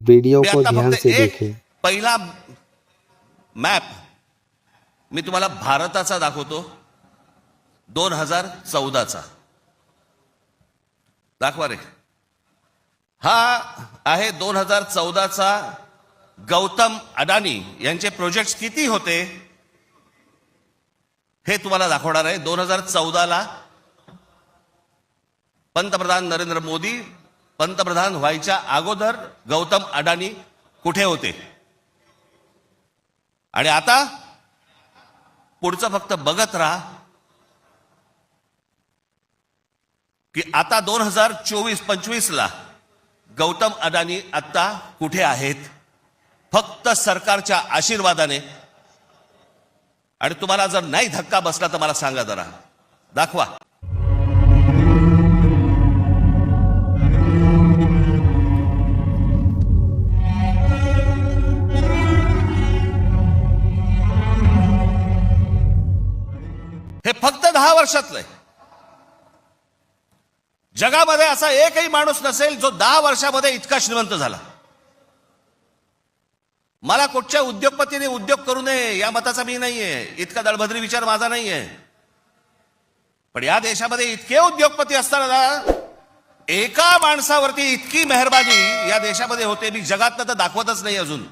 Video मी को आता ध्यान फक्त से एक देखें। पहिला मॅप मी तुम्हाला भारताचा दाखवतो, 2014चा दाखवा रे। हा आहे 2014चा गौतम अडानी यांचे प्रोजेक्ट्स किती होते हे तुम्हाला दाखवणार आहे। 2014ला पंतप्रधान नरेंद्र मोदी पंतप्रधान व्हायच्या अगोदर गौतम अडानी कुठे होते आणि आता पुढचं फक्त बघत राहा की आता 2024-25 ला गौतम अडानी आता कुठे आहेत, फक्त सरकारच्या आशीर्वादाने। आणि तुम्हाला जर नाही धक्का बसला तर मला सांगा, जरा दाखवा। हे फक्त 10 वर्षातलं आहे। जगामध्ये असा एकही माणूस नसेल जो 10 वर्षामध्ये इतका श्रीमंत झाला। मला कुठच्या उद्योगपतीने उद्योग करू नये या मताचा मी नाहीये, इतका दळभद्री विचार माझा नाहीये। पण या देशामध्ये इतके उद्योगपती असताना एका माणसावरती इतकी मेहरबानी या देशामध्ये होते, मी जगात तर दाखवतच नाही अजून।